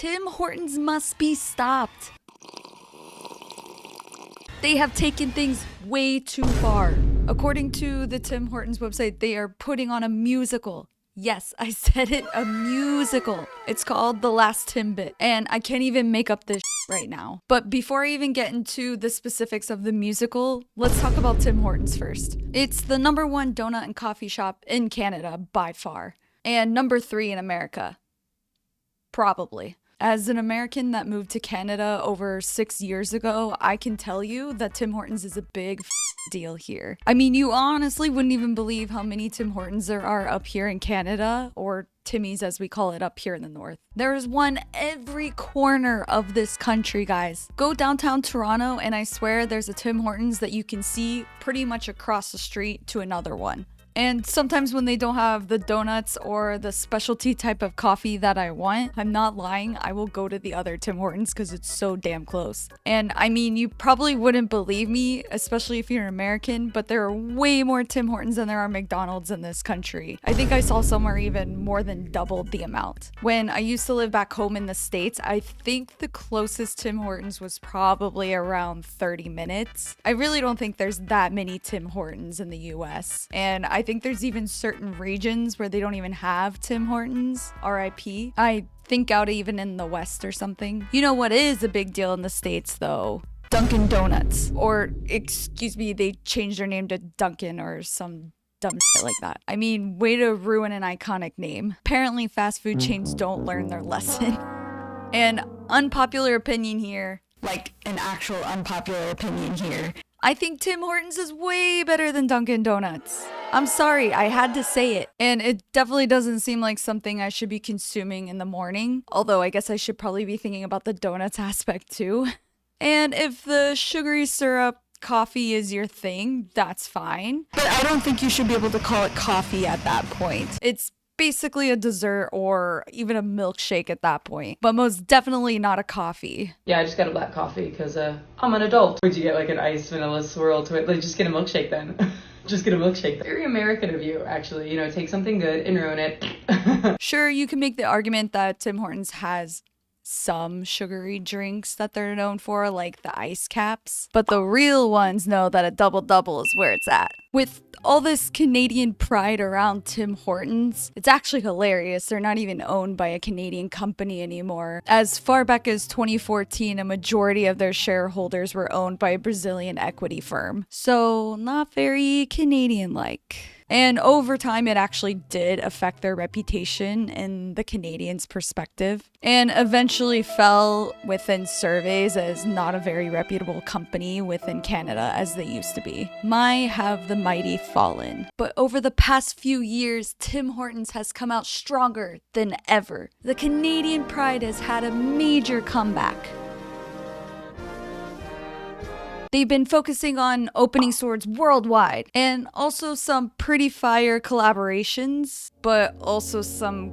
Tim Hortons must be stopped. They have taken things way too far. According to the Tim Hortons website, they are putting on a musical. Yes, I said it, a musical. It's called The Last Timbit, and I can't even make up this right now. But before I even get into the specifics of the musical, let's talk about Tim Hortons first. It's the #1 donut and coffee shop in Canada by far, and #3 in America. Probably. As an American that moved to Canada over 6 years ago, I can tell you that Tim Hortons is a big deal here. I mean, you honestly wouldn't even believe how many Tim Hortons there are up here in Canada, or Timmy's as we call it up here in the north. There's one every corner of this country, guys. Go downtown Toronto and I swear there's a Tim Hortons that you can see pretty much across the street to another one. And sometimes when they don't have the donuts or the specialty type of coffee that I want, I'm not lying, I will go to the other Tim Hortons because it's so damn close. And I mean, you probably wouldn't believe me, especially if you're an American, but there are way more Tim Hortons than there are McDonald's in this country. I think I saw somewhere even more than doubled the amount. When I used to live back home in the States, I think the closest Tim Hortons was probably around 30 minutes. I really don't think there's that many Tim Hortons in the US. And I think there's even certain regions where they don't even have Tim Hortons, RIP. I think out even in the West or something. You know what is a big deal in the States though? Dunkin' Donuts. Or, excuse me, they changed their name to Dunkin' or some dumb shit like that. I mean, way to ruin an iconic name. Apparently fast food chains don't learn their lesson. And unpopular opinion here, like an actual unpopular opinion here, I think Tim Hortons is way better than Dunkin' Donuts. I'm sorry, I had to say it. And it definitely doesn't seem like something I should be consuming in the morning. Although I guess I should probably be thinking about the donuts aspect too. And if the sugary syrup coffee is your thing, that's fine. But I don't think you should be able to call it coffee at that point. It's basically a dessert or even a milkshake at that point, but most definitely not a coffee. Yeah, I just got a black coffee because I'm an adult. Would you get like an iced vanilla swirl to it? Like, just get a milkshake then. Just get a milkshake. Very American of you, actually. You know, take something good and ruin it. Sure, you can make the argument that Tim Hortons has some sugary drinks that they're known for, like the ice caps, but the real ones know that a double-double is where it's at. With all this Canadian pride around Tim Hortons, it's actually hilarious. They're not even owned by a Canadian company anymore. As far back as 2014, a majority of their shareholders were owned by a Brazilian equity firm. So not very Canadian-like. And over time, it actually did affect their reputation in the Canadians' perspective, and eventually fell within surveys as not a very reputable company within Canada as they used to be. My, have the mighty fallen. But over the past few years, Tim Hortons has come out stronger than ever. The Canadian pride has had a major comeback. They've been focusing on opening stores worldwide and also some pretty fire collaborations, but also some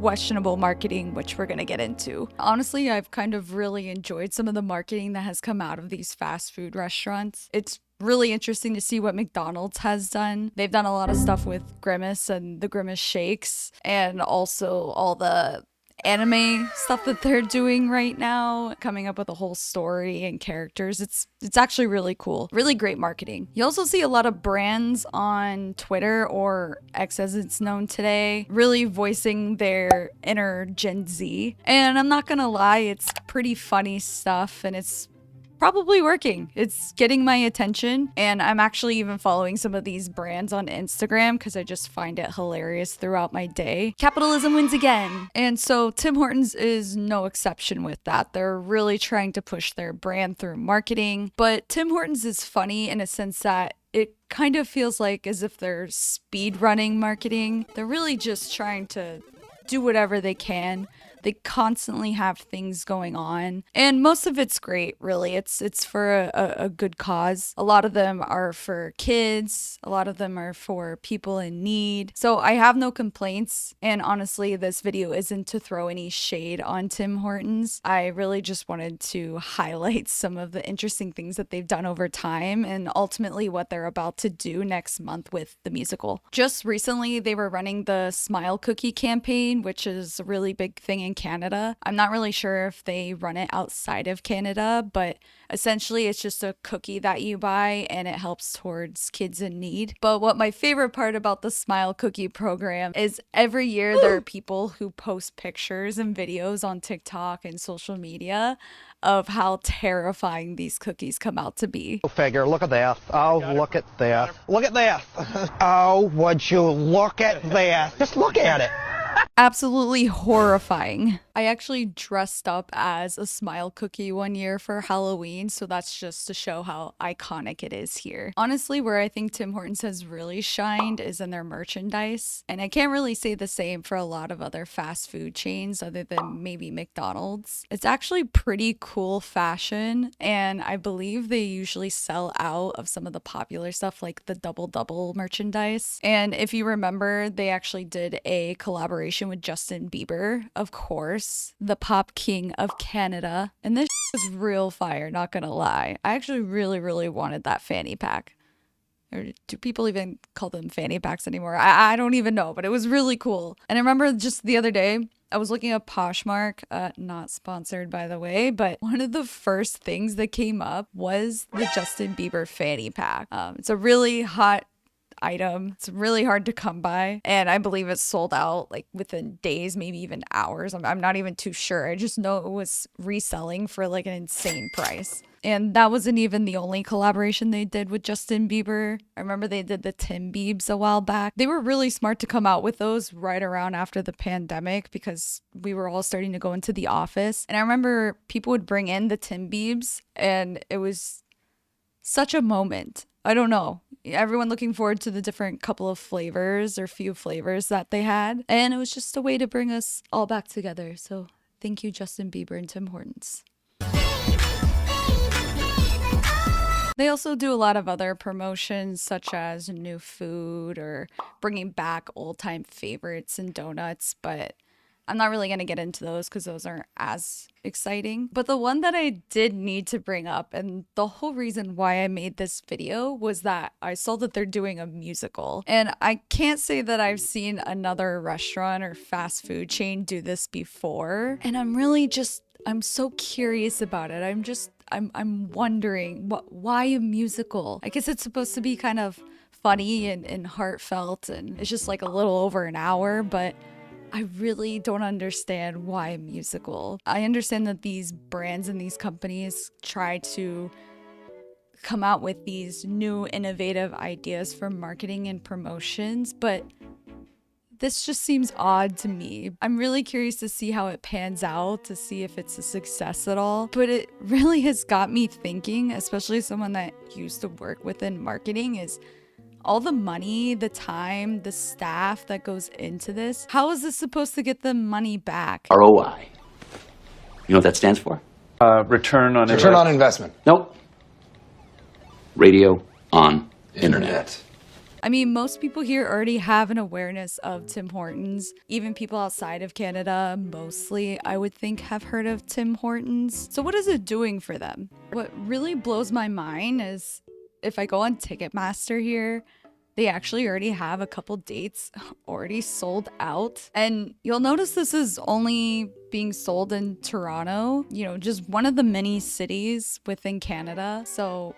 questionable marketing, which we're going to get into. Honestly, I've kind of really enjoyed some of the marketing that has come out of these fast food restaurants. It's really interesting to see what McDonald's has done. They've done a lot of stuff with Grimace and the Grimace shakes, and also all the anime stuff that they're doing right now, coming up with a whole story and characters. It's actually really cool. Really great marketing. You also see a lot of brands on Twitter, or X as it's known today, really voicing their inner Gen Z. And I'm not gonna lie, it's pretty funny stuff, and it's probably working. It's getting my attention, and I'm actually even following some of these brands on Instagram because I just find it hilarious throughout my day. Capitalism wins again. And so Tim Hortons is no exception with that. They're really trying to push their brand through marketing, but Tim Hortons is funny in a sense that it kind of feels like as if they're speed running marketing. They're really just trying to do whatever they can. They constantly have things going on, and most of it's great, really. It's for a good cause. A lot of them are for kids. A lot of them are for people in need. So I have no complaints, and honestly, this video isn't to throw any shade on Tim Hortons. I really just wanted to highlight some of the interesting things that they've done over time, and ultimately what they're about to do next month with the musical. Just recently, they were running the Smile Cookie campaign, which is a really big thing in in Canada. I'm not really sure if they run it outside of Canada, but essentially it's just a cookie that you buy and it helps towards kids in need. But what my favorite part about the Smile Cookie program is every year there are people who post pictures and videos on TikTok and social media of how terrifying these cookies come out to be. Figure, look at this. Oh, look at this. Look at this. Oh, would you look at this? Just look at it. Absolutely horrifying. I actually dressed up as a Smile Cookie one year for Halloween, so that's just to show how iconic it is here. Honestly, where I think Tim Hortons has really shined is in their merchandise, and I can't really say the same for a lot of other fast food chains other than maybe McDonald's. It's actually pretty cool fashion, and I believe they usually sell out of some of the popular stuff like the Double Double merchandise. And if you remember, they actually did a collaboration with Justin Bieber, of course, the pop king of Canada. And this is real fire, not gonna lie. I actually really wanted that fanny pack. Or do people even call them fanny packs anymore? I don't even know, but it was really cool. And I remember just the other day, I was looking at Poshmark, not sponsored by the way, but one of the first things that came up was the Justin Bieber fanny pack. It's a really hot item. It's really hard to come by, and I believe it's sold out like within days, maybe even hours. I'm not even too sure. I just know it was reselling for like an insane price. And that wasn't even the only collaboration they did with Justin Bieber. I remember they did the Tim Biebs a while back. They were really smart to come out with those right around after the pandemic because we were all starting to go into the office. And I remember people would bring in the Tim Biebs, and it was such a moment. I don't know. Everyone looking forward to the different couple of flavors or few flavors that they had. And it was just a way to bring us all back together. So thank you, Justin Bieber and Tim Hortons. They also do a lot of other promotions such as new food or bringing back old time favorites and donuts, but I'm not really going to get into those because those aren't as exciting. But the one that I did need to bring up, and the whole reason why I made this video, was that I saw that they're doing a musical. And I can't say that I've seen another restaurant or fast food chain do this before. And I'm so curious about it. I'm wondering why a musical? I guess it's supposed to be kind of funny and heartfelt, and it's just like a little over an hour, but I really don't understand why a musical. I understand that these brands and these companies try to come out with these new innovative ideas for marketing and promotions, but this just seems odd to me. I'm really curious to see how it pans out, to see if it's a success at all. But it really has got me thinking, especially someone that used to work within marketing, is all the money, the time, the staff that goes into this. How is this supposed to get the money back? ROI. You know what that stands for? Return on investment. Nope. Radio on internet. I mean, most people here already have an awareness of Tim Hortons. Even people outside of Canada, mostly, I would think, have heard of Tim Hortons. So what is it doing for them? What really blows my mind is if I go on Ticketmaster here, they actually already have a couple dates already sold out. And you'll notice this is only being sold in Toronto, just one of the many cities within Canada. So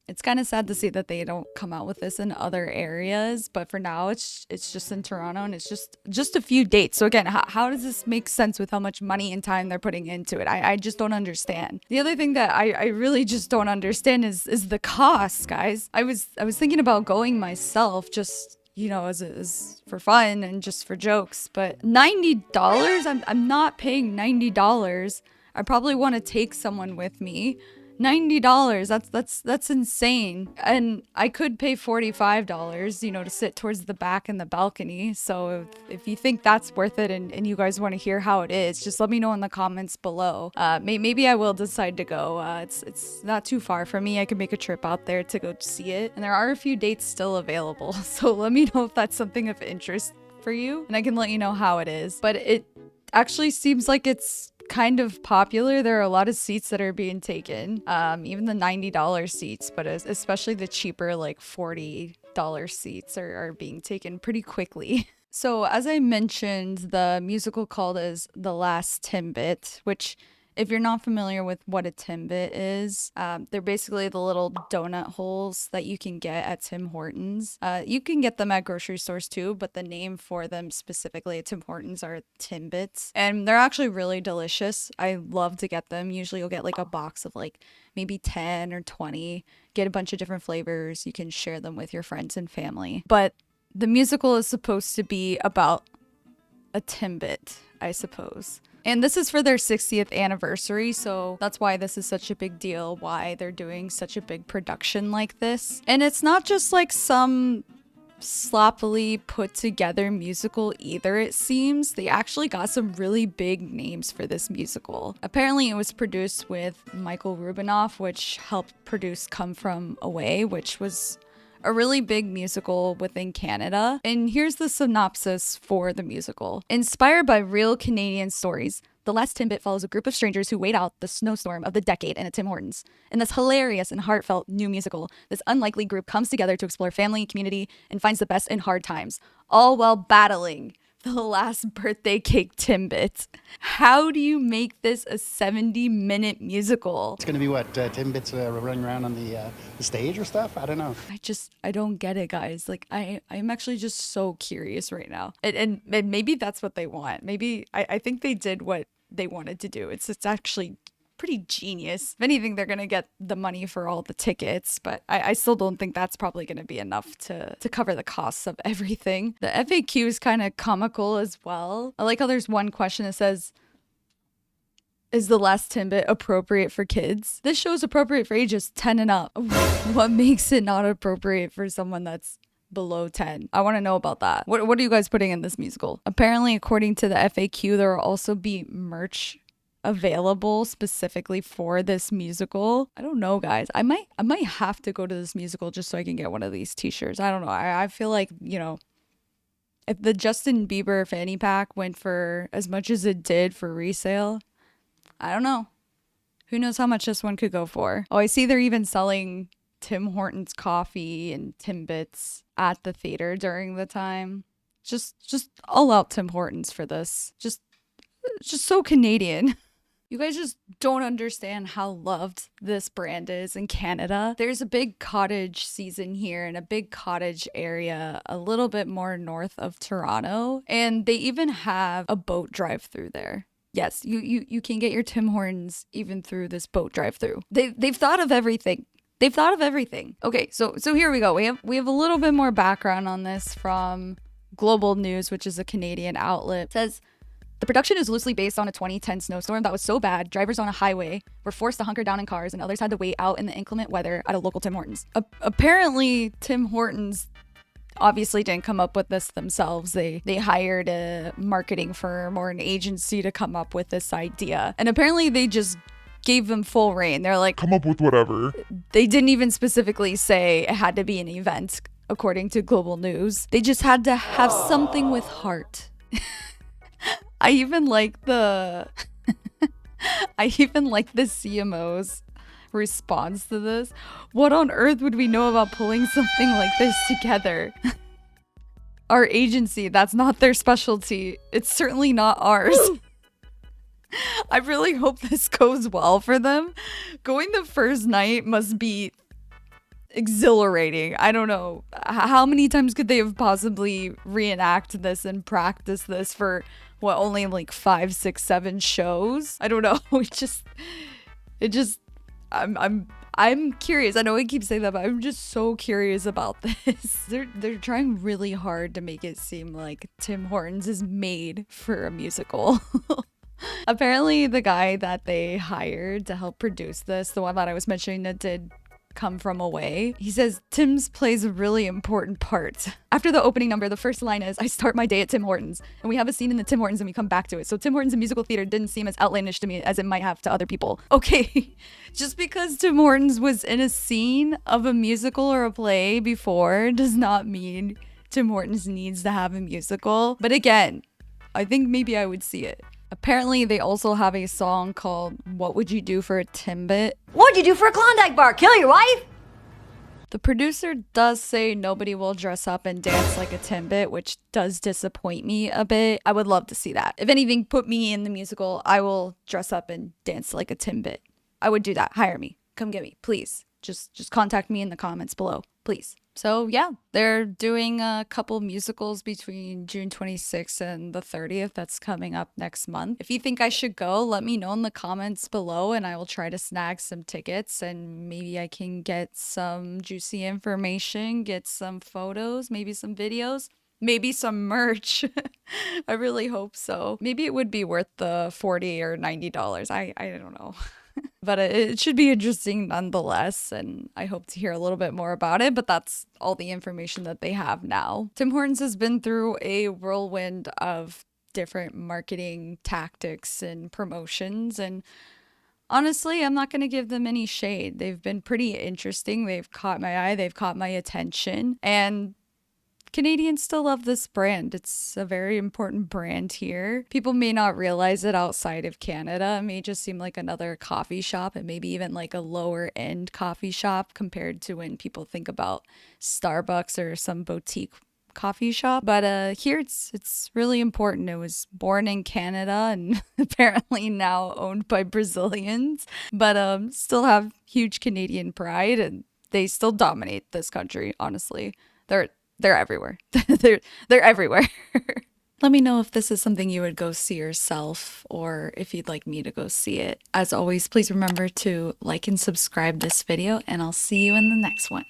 it's kind of sad to see that they don't come out with this in other areas, but for now it's just in Toronto, and it's just a few dates. So again, how does this make sense with how much money and time they're putting into it? I just don't understand. The other thing that I really just don't understand is the cost, guys. I was thinking about going myself, just as for fun and just for jokes, but $90, I'm not paying $90. I probably want to take someone with me. $90, that's insane. And I could pay $45, to sit towards the back in the balcony. So if you think that's worth it and you guys want to hear how it is, just let me know in the comments below. Maybe I will decide to go. It's not too far from me. I can make a trip out there to go see it. And there are a few dates still available. So let me know if that's something of interest for you, and I can let you know how it is. But it actually seems like it's kind of popular. There are a lot of seats that are being taken, even the $90 seats, but especially the cheaper like $40 seats are being taken pretty quickly. So, as I mentioned, the musical called is The Last Timbit, which, if you're not familiar with what a Timbit is, they're basically the little donut holes that you can get at Tim Hortons. You can get them at grocery stores too, but the name for them specifically at Tim Hortons are Timbits. And they're actually really delicious. I love to get them. Usually you'll get like a box of like maybe 10 or 20, get a bunch of different flavors. You can share them with your friends and family. But the musical is supposed to be about a Timbit, I suppose. And this is for their 60th anniversary, so that's why this is such a big deal, why they're doing such a big production like this. And it's not just like some sloppily put together musical either, it seems. They actually got some really big names for this musical. Apparently it was produced with Michael Rubinoff, which helped produce Come From Away, which was a really big musical within Canada. And here's the synopsis for the musical. Inspired by real Canadian stories, The Last Timbit follows a group of strangers who wait out the snowstorm of the decade in a Tim Hortons. In this hilarious and heartfelt new musical, this unlikely group comes together to explore family, community, and finds the best in hard times, all while battling the last birthday cake Timbit. How do you make this a 70-minute musical? It's going to be what, Timbits running around on the stage or stuff? I don't know. I don't get it, guys. Like, I'm actually just so curious right now. And maybe that's what they want. Maybe, I think they did what they wanted to do. It's actually pretty genius. If anything, they're gonna get the money for all the tickets, but I still don't think that's probably gonna be enough to cover the costs of everything. The FAQ is kind of comical as well. I like how there's one question that says, is The Last Timbit appropriate for kids? This show is appropriate for ages 10 and up. What makes it not appropriate for someone that's below 10? I want to know about that. What are you guys putting in this musical? Apparently, according to the FAQ, there will also be merch available specifically for this musical. I don't know, guys. I might have to go to this musical just so I can get one of these t-shirts. I don't know. I feel like, you know, if the Justin Bieber fanny pack went for as much as it did for resale, I don't know. Who knows how much this one could go for? Oh, I see they're even selling Tim Hortons coffee and Timbits at the theater during the time. Just all out Tim Hortons for this. Just so Canadian. You guys just don't understand how loved this brand is in Canada. There's a big cottage season here in a big cottage area a little bit more north of Toronto. And they even have a boat drive through there. Yes, you can get your Tim Hortons even through this boat drive through. They've thought of everything. They've thought of everything. Okay, so here we go. We have a little bit more background on this from Global News, which is a Canadian outlet. It says, the production is loosely based on a 2010 snowstorm that was so bad, drivers on a highway were forced to hunker down in cars and others had to wait out in the inclement weather at a local Tim Hortons. Apparently, Tim Hortons obviously didn't come up with this themselves. They hired a marketing firm or an agency to come up with this idea. And apparently they just gave them full reign. They're like, come up with whatever. They didn't even specifically say it had to be an event, according to Global News. They just had to have something with heart. I even like the CMO's response to this. What on earth would we know about pulling something like this together? Our agency, that's not their specialty. It's certainly not ours. I really hope this goes well for them. Going the first night must be exhilarating. I don't know. How many times could they have possibly reenact this and practice this for what, only like 5, 6, 7 shows? I don't know. I'm curious. I know I keep saying that, but I'm just so curious about this. They're trying really hard to make it seem like Tim Hortons is made for a musical. Apparently the guy that they hired to help produce this, the one that I was mentioning that did Come From Away, he says Tim's plays a really important part. After the opening number, the first line is, I start my day at Tim Hortons, and we have a scene in the Tim Hortons and we come back to it. So Tim Hortons in musical theater didn't seem as outlandish to me as it might have to other people. Okay, just because Tim Hortons was in a scene of a musical or a play before does not mean Tim Hortons needs to have a musical. But again, I think maybe I would see it. Apparently, they also have a song called What Would You Do for a Timbit? What'd you do for a Klondike bar? Kill your wife? The producer does say nobody will dress up and dance like a Timbit, which does disappoint me a bit. I would love to see that. If anything, put me in the musical. I will dress up and dance like a Timbit. I would do that. Hire me. Come get me, please. Just contact me in the comments below, please. So yeah, they're doing a couple musicals between June 26th and the 30th. That's coming up next month. If you think I should go, let me know in the comments below and I will try to snag some tickets and maybe I can get some juicy information, get some photos, maybe some videos. Maybe some merch. I really hope so. Maybe it would be worth the $40 or $90. I don't know. But it should be interesting nonetheless, and I hope to hear a little bit more about it, but that's all the information that they have now. Tim Hortons has been through a whirlwind of different marketing tactics and promotions, and honestly, I'm not going to give them any shade. They've been pretty interesting. They've caught my eye. They've caught my attention. And Canadians still love this brand. It's a very important brand here. People may not realize it outside of Canada. It may just seem like another coffee shop and maybe even like a lower end coffee shop compared to when people think about Starbucks or some boutique coffee shop. But here it's really important. It was born in Canada and apparently now owned by Brazilians, but still have huge Canadian pride and they still dominate this country, honestly. They're everywhere. they're everywhere. Let me know if this is something you would go see yourself or if you'd like me to go see it. As always, please remember to like and subscribe this video and I'll see you in the next one.